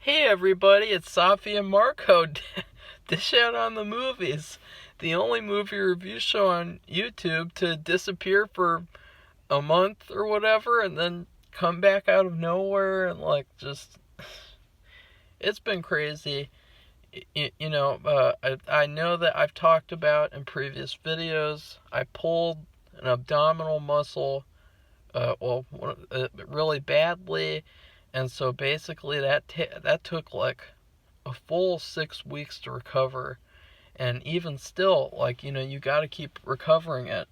Hey everybody, it's Safi and Marco. Dish out on the movies. The only movie review show on YouTube to disappear for a month or whatever and then come back out of nowhere and it's been crazy. I know that I've talked about in previous videos, I pulled an abdominal muscle, really badly. And so basically that took like a full 6 weeks to recover. And even still, you got to keep recovering it,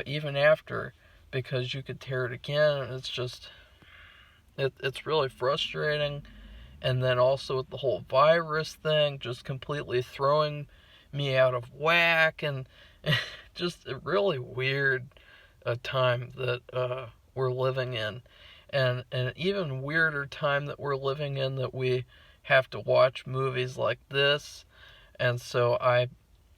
even after, because you could tear it again. And it's really frustrating. And then also with the whole virus thing, just completely throwing me out of whack, and just a really weird time that we're living in. And an even weirder time that we're living in, that we have to watch movies like this. And so I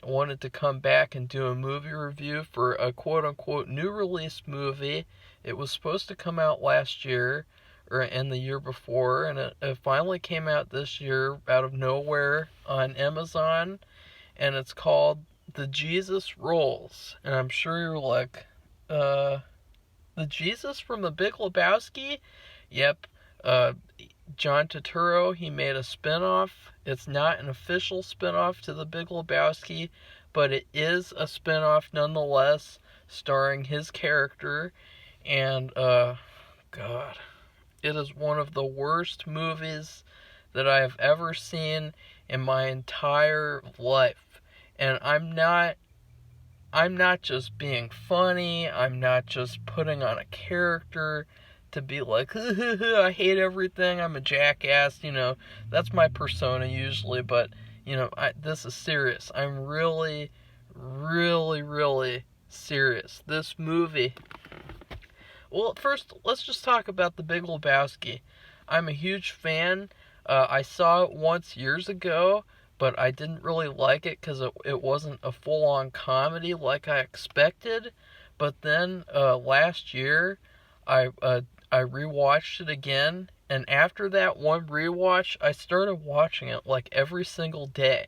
wanted to come back and do a movie review for a quote-unquote new release movie. It was supposed to come out last year, or in the year before, and it finally came out this year out of nowhere on Amazon, and it's called The Jesus Rolls. And I'm sure you're like, the Jesus from The Big Lebowski? Yep. John Turturro, he made a spin-off. It's not an official spin-off to The Big Lebowski, but it is a spin-off nonetheless, starring his character. And, God, it is one of the worst movies that I have ever seen in my entire life. And I'm not just being funny. I'm not just putting on a character to be like, I hate everything, I'm a jackass. That's my persona usually, but, this is serious. I'm really, really, really serious. This movie... Well, first, let's just talk about The Big Lebowski. I'm a huge fan. I saw it once years ago, but I didn't really like it because it wasn't a full-on comedy like I expected. But then last year, I rewatched it again, and after that one rewatch, I started watching it like every single day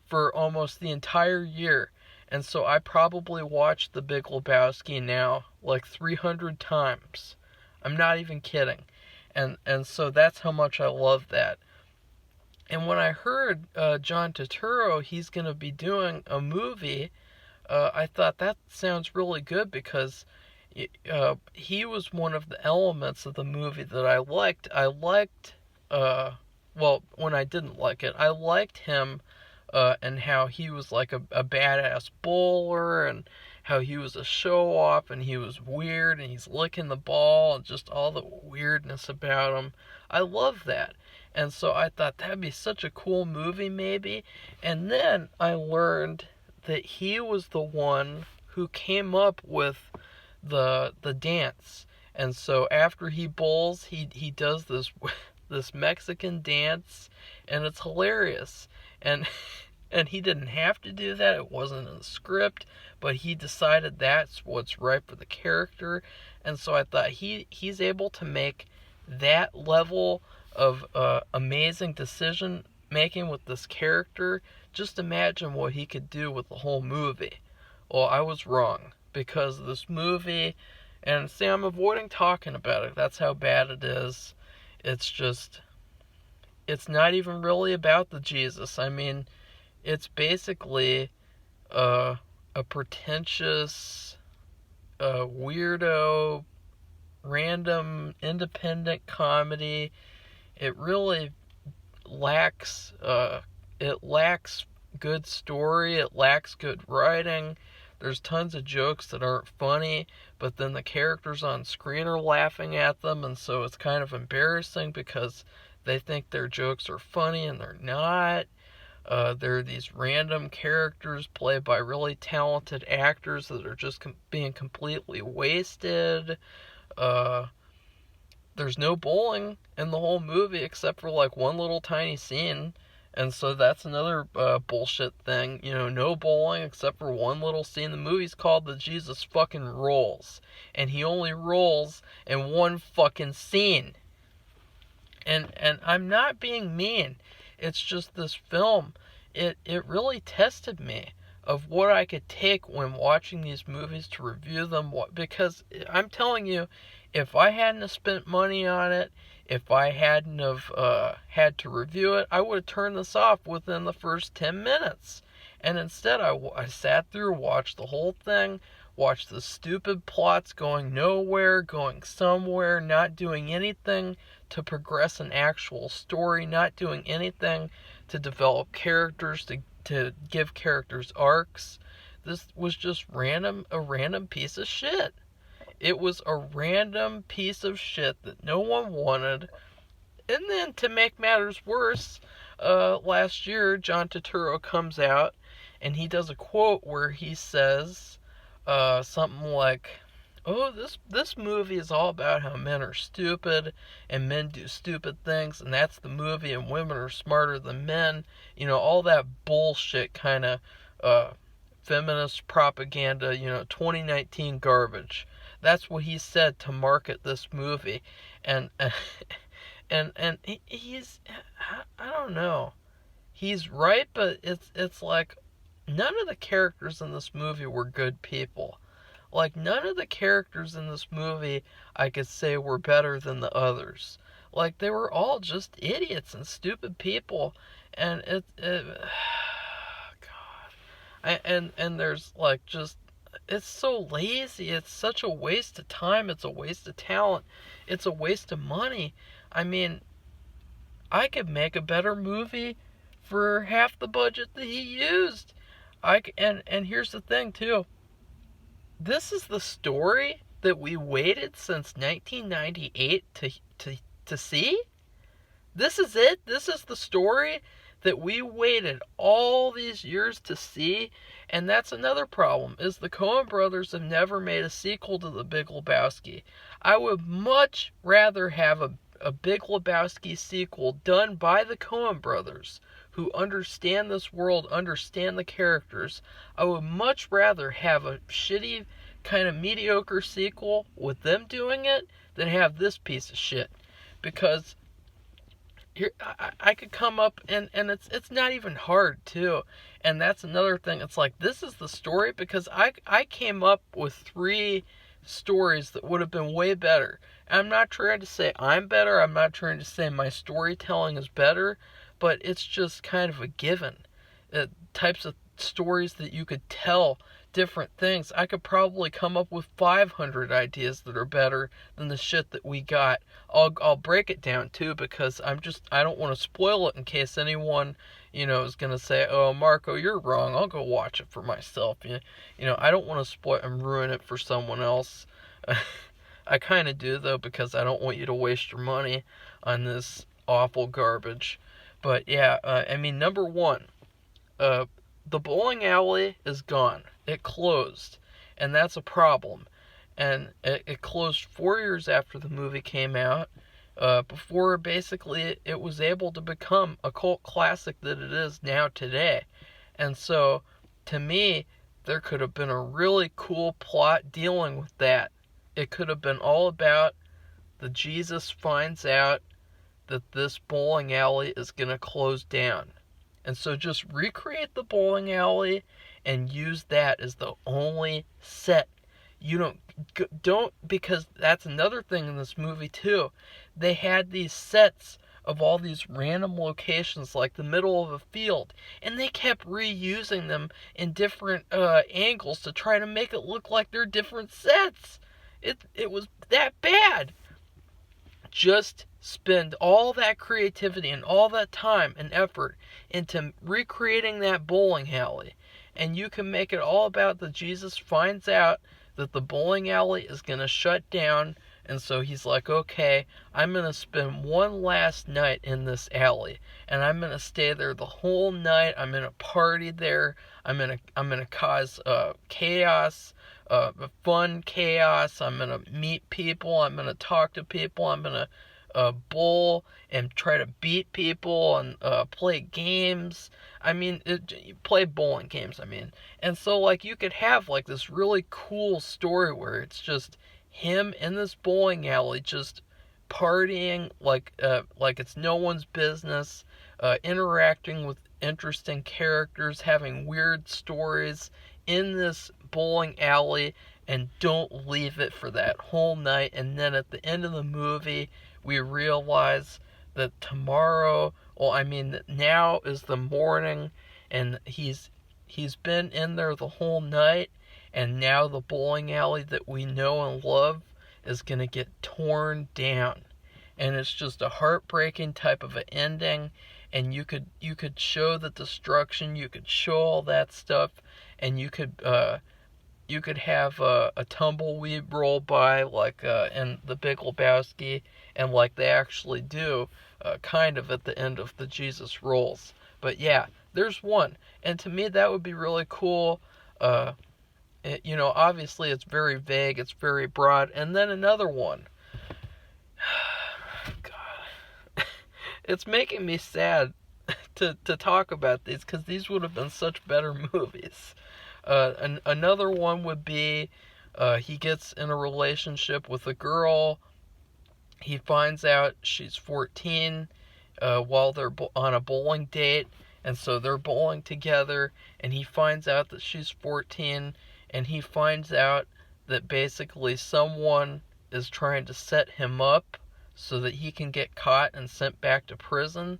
for almost the entire year. And so I probably watched The Big Lebowski now like 300 times. I'm not even kidding. And so that's how much I love that. And when I heard John Turturro, he's going to be doing a movie, I thought that sounds really good, because he was one of the elements of the movie that I liked. When I didn't like it, I liked him, and how he was like a badass bowler, and how he was a show-off, and he was weird, and he's licking the ball, and just all the weirdness about him. I love that. And so I thought that'd be such a cool movie, maybe. And then I learned that he was the one who came up with the dance. And so after he bowls, he does this Mexican dance, and it's hilarious. And and he didn't have to do that. It wasn't in the script, but he decided that's what's right for the character. And so I thought he's able to make that level of amazing decision making with this character. Just imagine what he could do with the whole movie. Well, I was wrong, because this movie, and see, I'm avoiding talking about it. That's how bad it is. It's not even really about the Jesus. I mean, it's basically a pretentious, weirdo, random, independent comedy. It really lacks, good story, it lacks good writing. There's tons of jokes that aren't funny, but then the characters on screen are laughing at them, and so it's kind of embarrassing because they think their jokes are funny and they're not. There are these random characters played by really talented actors that are just being completely wasted. There's no bowling in the whole movie except for like one little tiny scene. And so that's another bullshit thing. No bowling except for one little scene. The movie's called The Jesus fucking Rolls. And he only rolls in one fucking scene. And I'm not being mean. It's just this film, it really tested me of what I could take when watching these movies to review them. Because I'm telling you, if I hadn't have spent money on it, if I hadn't have had to review it, I would have turned this off within the first 10 minutes. And instead, I sat through, watched the whole thing, watched the stupid plots going nowhere, going somewhere, not doing anything to progress an actual story, not doing anything to develop characters, to give characters arcs. This was just a random piece of shit. It was a random piece of shit that no one wanted. And then to make matters worse, last year John Turturro comes out and he does a quote where he says something like, "Oh, this movie is all about how men are stupid and men do stupid things, and that's the movie, and women are smarter than men." You know, all that bullshit kind of feminist propaganda, 2019 garbage. That's what he said to market this movie. And and he's, I don't know. He's right, but it's like none of the characters in this movie were good people. Like, none of the characters in this movie I could say were better than the others. Like, they were all just idiots and stupid people. And God. And there's, like, just, it's so lazy. It's such a waste of time. It's a waste of talent. It's a waste of money. I mean, I could make a better movie for half the budget that he used. And here's the thing, too. This is the story that we waited since 1998 to see? This is it? This is the story that we waited all these years to see? And that's another problem, is the Coen brothers have never made a sequel to The Big Lebowski. I would much rather have a Big Lebowski sequel done by the Coen brothers, who understand this world, understand the characters. I would much rather have a shitty, kind of mediocre sequel with them doing it than have this piece of shit. Because here, I could come up, and it's not even hard, too. And that's another thing. It's like, this is the story, because I came up with 3 stories that would have been way better. I'm not trying to say I'm better. I'm not trying to say my storytelling is better. But it's just kind of a given. Types of stories that you could tell different things. I could probably come up with 500 ideas that are better than the shit that we got. I'll break it down too, because I don't want to spoil it in case anyone, is going to say, "Oh, Marco, you're wrong. I'll go watch it for myself." I don't want to spoil and ruin it for someone else. I kind of do, though, because I don't want you to waste your money on this awful garbage. But yeah, I mean, number 1, the bowling alley is gone. It closed, and that's a problem. And it closed 4 years after the movie came out, before basically it was able to become a cult classic that it is now today. And so, to me, there could have been a really cool plot dealing with that. It could have been all about the Jesus finds out that this bowling alley is going to close down. And so just recreate the bowling alley and use that as the only set. You don't, because that's another thing in this movie too. They had these sets of all these random locations, like the middle of a field, and they kept reusing them in different angles to try to make it look like they're different sets. It was that bad. Just spend all that creativity and all that time and effort into recreating that bowling alley, and you can make it all about the Jesus finds out that the bowling alley is going to shut down, and so he's like, "Okay, I'm going to spend one last night in this alley, and I'm going to stay there the whole night. I'm going to party there. I'm going to cause chaos, fun chaos. I'm going to meet people. I'm going to talk to people. I'm going to bowl and try to beat people and play games. I mean, play bowling games, I mean. And so, like, you could have, like, this really cool story where it's just him in this bowling alley just partying like it's no one's business, interacting with interesting characters, having weird stories in this bowling alley, and don't leave it for that whole night. And then at the end of the movie, we realize that tomorrow, well, I mean, that now is the morning, and he's been in there the whole night, and now the bowling alley that we know and love is going to get torn down. And it's just a heartbreaking type of an ending, and you could show the destruction, you could show all that stuff, and you could have a tumbleweed roll by, like in The Big Lebowski, and like they actually do, kind of at the end of the Jesus Rolls. But yeah, there's one, and to me that would be really cool. Obviously it's very vague, it's very broad. And then another one. God, it's making me sad to talk about these, because these would have been such better movies. Another one would be, he gets in a relationship with a girl. He finds out she's 14 while they're on a bowling date, and so they're bowling together, and he finds out that she's 14, and he finds out that basically someone is trying to set him up so that he can get caught and sent back to prison.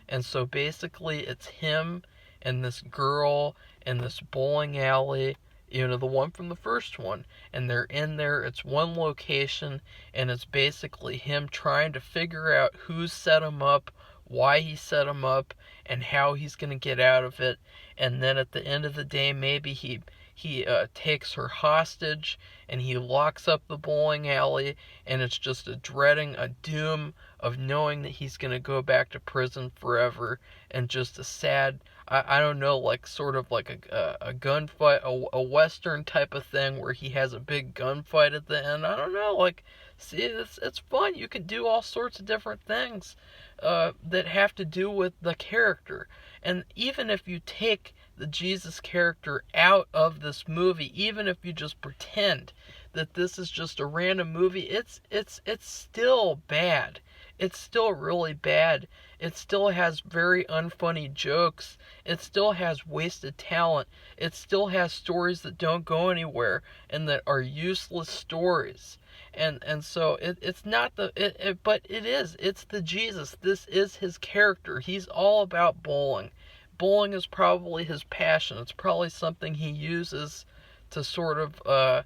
And so basically it's him and this girl in this bowling alley, the one from the first one, and they're in there. It's one location, and it's basically him trying to figure out who set him up, why he set him up, and how he's going to get out of it. And then at the end of the day, maybe he takes her hostage, and he locks up the bowling alley, and it's just a doom of knowing that he's going to go back to prison forever, and just a sad, I don't know, like sort of like a gunfight, a Western type of thing where he has a big gunfight at the end. I don't know, like, see, it's fun. You can do all sorts of different things that have to do with the character. And even if you take the Jesus character out of this movie, even if you just pretend that this is just a random movie, it's still bad. It's still really bad. It still has very unfunny jokes. It still has wasted talent. It still has stories that don't go anywhere and that are useless stories. And so it's not but it is. It's the Jesus. This is his character. He's all about bowling. Bowling is probably his passion. It's probably something he uses to sort of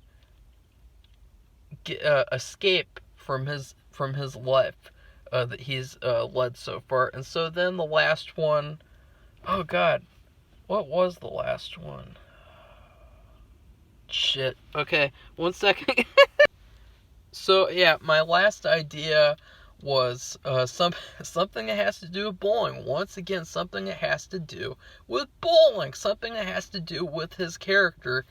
escape from his life that he's led so far. And so then the last one, oh God, what was the last one? Shit. Okay, 1 second. So yeah, my last idea was something that has to do with bowling. Once again, something that has to do with bowling. Something that has to do with his character.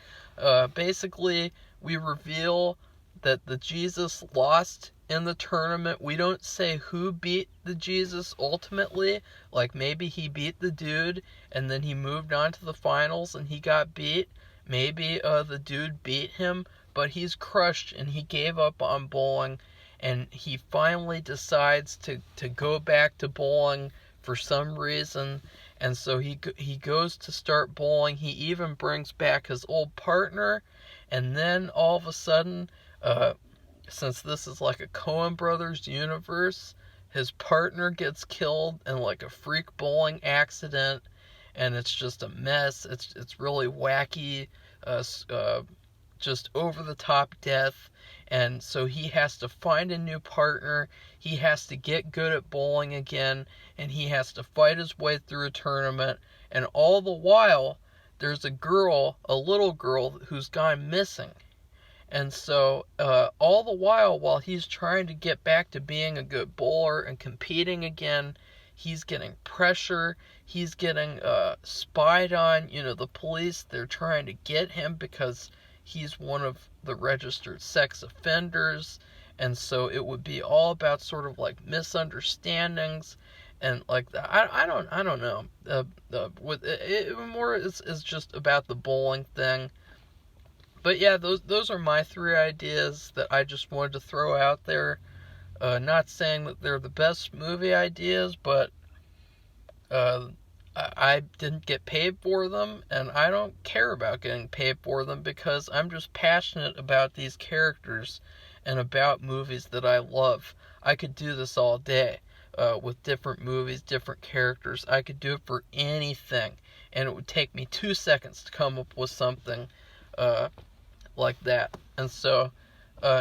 Basically, we reveal that the Jesus lost in the tournament. We don't say who beat the Jesus ultimately. Like, maybe he beat the dude and then he moved on to the finals and he got beat. Maybe the dude beat him, but he's crushed and he gave up on bowling, and he finally decides to go back to bowling for some reason. And so he goes to start bowling. He even brings back his old partner, and then all of a sudden, since this is like a Coen Brothers universe, his partner gets killed in like a freak bowling accident, and it's just a mess. It's really wacky, just over the top death. And so he has to find a new partner. He has to get good at bowling again, and he has to fight his way through a tournament. And all the while, there's a little girl who's gone missing. And so all the while he's trying to get back to being a good bowler and competing again, he's getting pressure. He's getting spied on. The police, they're trying to get him because he's one of the registered sex offenders. And so it would be all about sort of like misunderstandings and like that. I don't know. With it more is just about the bowling thing. But yeah, those are my 3 ideas that I just wanted to throw out there. Not saying that they're the best movie ideas, but I didn't get paid for them, and I don't care about getting paid for them because I'm just passionate about these characters and about movies that I love. I could do this all day with different movies, different characters. I could do it for anything, and it would take me 2 seconds to come up with something like that. And so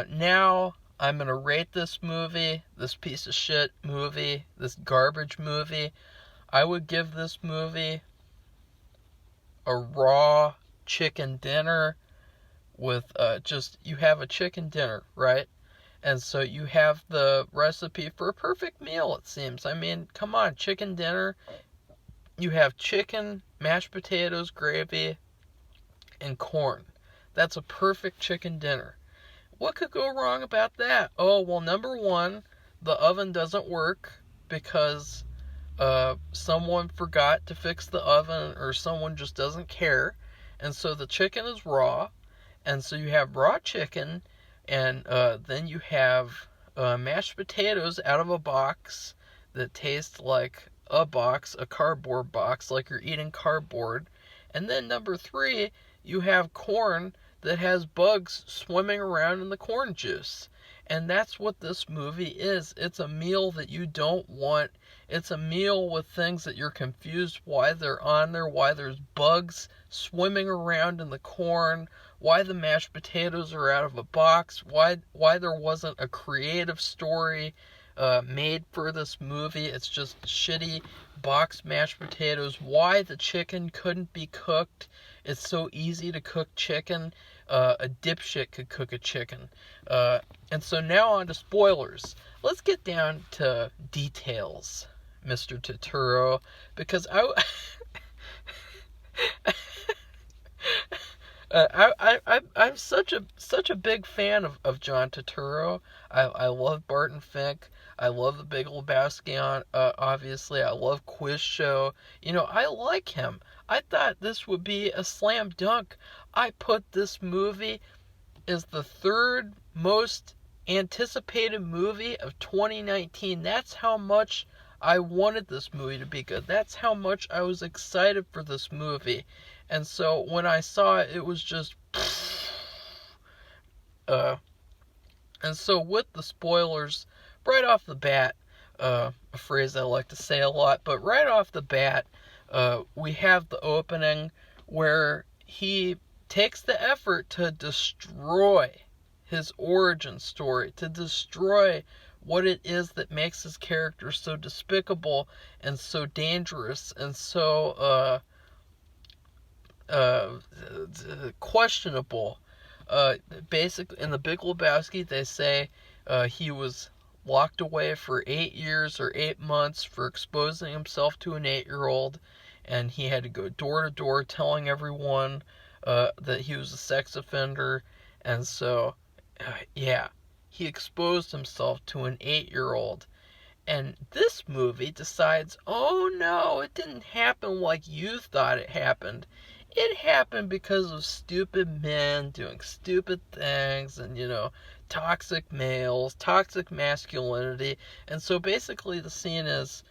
now I'm going to rate this movie, this piece of shit movie, this garbage movie. I would give this movie a raw chicken dinner with you have a chicken dinner, right? And so you have the recipe for a perfect meal, it seems. I mean, come on, chicken dinner. You have chicken, mashed potatoes, gravy, and corn. That's a perfect chicken dinner. What could go wrong about that? Oh, well, number one, the oven doesn't work because someone forgot to fix the oven, or someone just doesn't care, and so the chicken is raw, and so you have raw chicken, and then you have mashed potatoes out of a box that taste like a cardboard box, like you're eating cardboard. And then number three, you have corn that has bugs swimming around in the corn juice. And that's what this movie is. It's a meal that you don't want. It's a meal with things that you're confused why they're on there, why there's bugs swimming around in the corn, why the mashed potatoes are out of a box, why there wasn't a creative story made for this movie. It's just shitty box mashed potatoes. Why the chicken couldn't be cooked. It's so easy to cook chicken. A dipshit could cook a chicken. And so now on to spoilers. Let's get down to details, Mr. Turturro, because I'm such a big fan of John Turturro. I love Barton Fink. I love The Big Lebowski. Obviously, I love Quiz Show. I like him. I thought this would be a slam dunk. I put this movie as the third most anticipated movie of 2019. That's how much I wanted this movie to be good. That's how much I was excited for this movie. And so when I saw it, it was just and so with the spoilers, right off the bat, a phrase I like to say a lot, but right off the bat, we have the opening where he takes the effort to destroy his origin story, to destroy what it is that makes his character so despicable and so dangerous and so questionable. Basically, in The Big Lebowski, they say he was locked away for 8 years or 8 months for exposing himself to an 8-year-old, and he had to go door to door telling everyone that he was a sex offender. And so, yeah, he exposed himself to an 8-year-old. And this movie decides, oh no, it didn't happen like you thought it happened. It happened because of stupid men doing stupid things and, toxic males, toxic masculinity. And so basically the scene is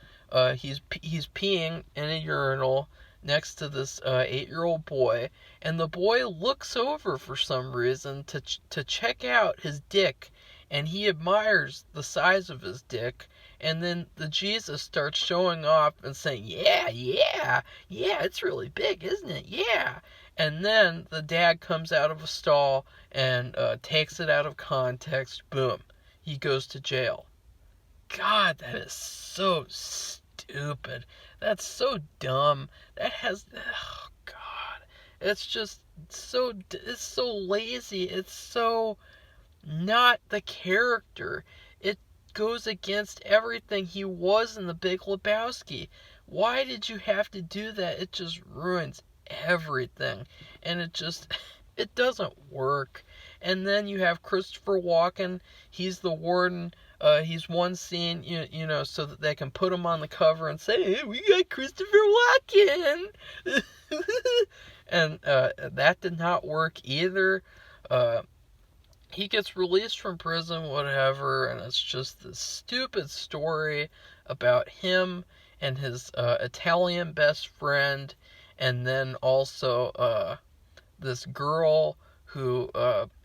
he's peeing in a urinal next to this 8-year-old boy, and the boy looks over for some reason to check out his dick, and he admires the size of his dick. And then the Jesus starts showing off and saying, yeah, it's really big, isn't it? Yeah. And then the dad comes out of a stall and takes it out of context. Boom. He goes to jail. God, that is so stupid. That's so dumb. Oh, God. It's just it's so lazy. It's so not the character. It goes against everything he was in The Big Lebowski. Why did you have to do that? It just ruins everything. And it doesn't work. And then you have Christopher Walken. He's the warden. He's one scene, so that they can put him on the cover and say, hey, we got Christopher Walken. And that did not work either. he gets released from prison, whatever, and it's just this stupid story about him and his Italian best friend, and then also this girl who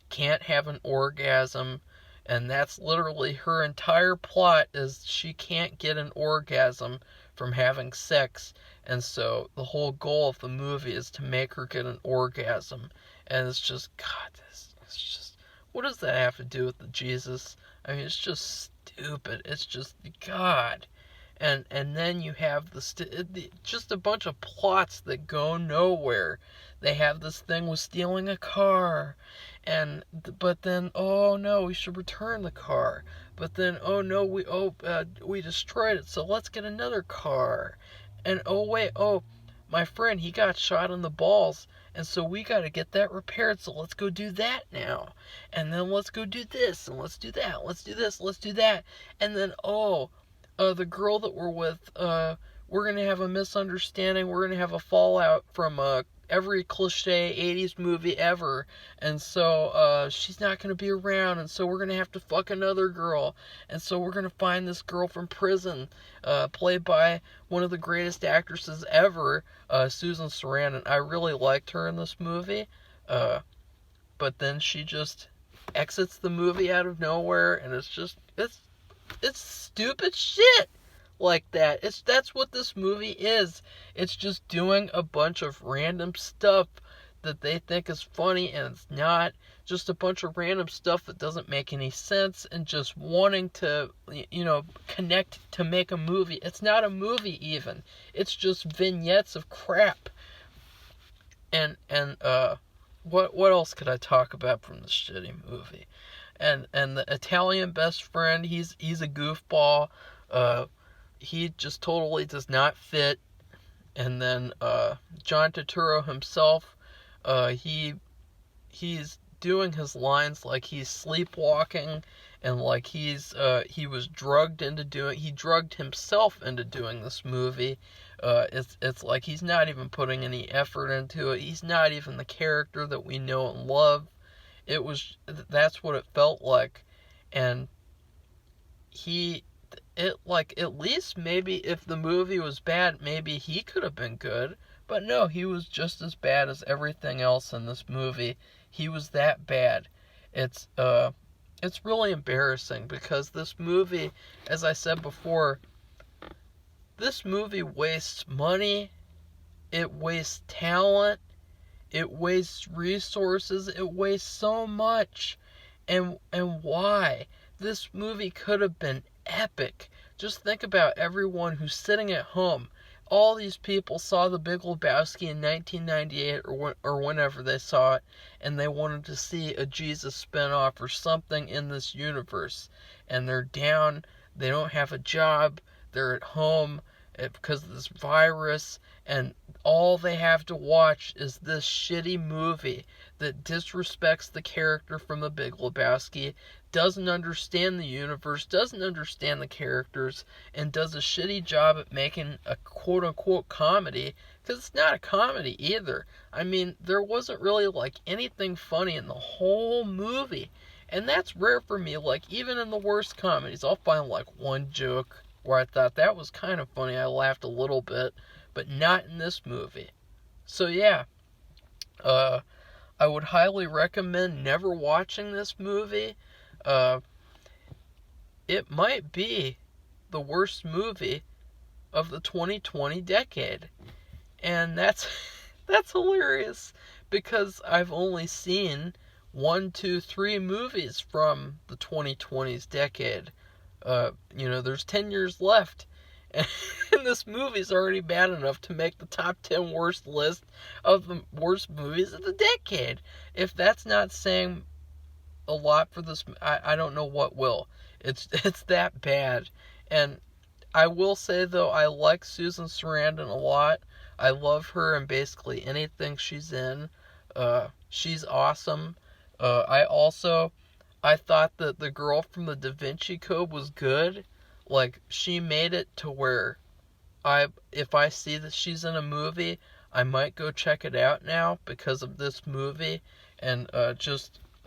can't have an orgasm, and that's literally her entire plot, is she can't get an orgasm from having sex, and so the whole goal of the movie is to make her get an orgasm. And it's just, God, it's just, what does that have to do with the Jesus? I mean, it's just stupid. It's just, God. And then you have just a bunch of plots that go nowhere. They have this thing with stealing a car, but then, oh no, we should return the car. But then, oh no, we destroyed it, so let's get another car. And oh wait, oh, my friend, he got shot in the balls, and so we got to get that repaired, so let's go do that now. And then let's go do this, and let's do that, let's do this, let's do that. And then, oh, the girl that we're with, we're going to have a misunderstanding. We're going to have a fallout from every cliche 80s movie ever. And so she's not going to be around. And so we're going to have to fuck another girl. And so we're going to find this girl from prison, played by one of the greatest actresses ever, Susan Sarandon. I really liked her in this movie. But then she just exits the movie out of nowhere. And it's stupid shit like that. That's what this movie is. It's just doing a bunch of random stuff that they think is funny, and it's not. Just a bunch of random stuff that doesn't make any sense, and just wanting to, connect to make a movie. It's not a movie even. It's just vignettes of crap. And what else could I talk about from this shitty movie? And the Italian best friend, he's a goofball. He just totally does not fit. And then John Turturro himself, he's doing his lines like he's sleepwalking, and like he drugged himself into doing this movie. It's like he's not even putting any effort into it. He's not even the character that we know and love. That's what it felt like. And at least maybe if the movie was bad, maybe he could have been good. But no, he was just as bad as everything else in this movie. He was that bad. It's really embarrassing, because this movie, as I said before, this movie wastes money, it wastes talent, it wastes resources, it wastes so much. And why? This movie could have been epic. Just think about everyone who's sitting at home. All these people saw The Big Lebowski in 1998 or whenever they saw it, and they wanted to see a Jesus spinoff or something in this universe. And they're down, they don't have a job, they're at home because of this virus, and all they have to watch is this shitty movie that disrespects the character from The Big Lebowski, doesn't understand the universe, doesn't understand the characters, and does a shitty job at making a quote-unquote comedy, because it's not a comedy either. I mean, there wasn't really like anything funny in the whole movie, and that's rare for me. Like, even in the worst comedies, I'll find like one joke where I thought that was kind of funny, I laughed a little bit, but not in this movie. So yeah, I would highly recommend never watching this movie. It might be the worst movie of the 2020 decade. And that's hilarious, because I've only seen 1, 2, 3 movies from the 2020's decade. There's 10 years left, and this movie's already bad enough to make the top 10 worst list of the worst movies of the decade. If that's not saying a lot for this, I don't know what will. It's that bad. And I will say, though, I like Susan Sarandon a lot. I love her in basically anything she's in. She's awesome. I thought that the girl from the Da Vinci Code was good. Like, she made it to where if I see that she's in a movie, I might go check it out now because of this movie. And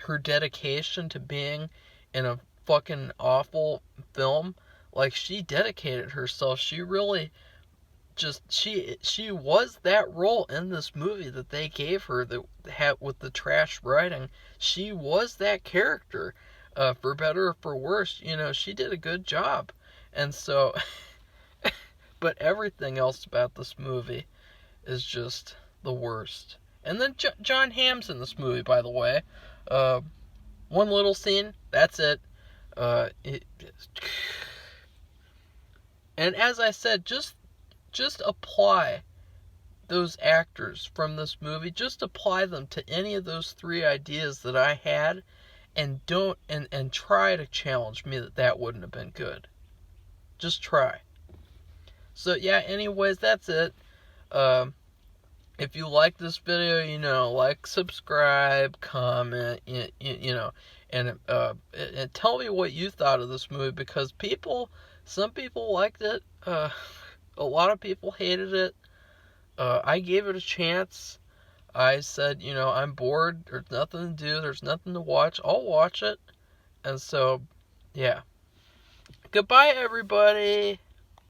her dedication to being in a fucking awful film. Like, she dedicated herself. She really just, she was that role in this movie that they gave her, that had with the trash writing. She was that character, for better or for worse. You know, she did a good job. And so, but everything else about this movie is just the worst. And then Jon Hamm's in this movie, by the way. One little scene, that's it. And as I said, just apply those actors from this movie. Just apply them to any of those three ideas that I had, and don't and try to challenge me that wouldn't have been good. Just try. So yeah, anyways, that's it. If you like this video, you know, like, subscribe, comment, you know, and tell me what you thought of this movie, because some people liked it, a lot of people hated it. I gave it a chance. I said, you know, I'm bored, there's nothing to do, there's nothing to watch, I'll watch it. And so, yeah. Goodbye, everybody!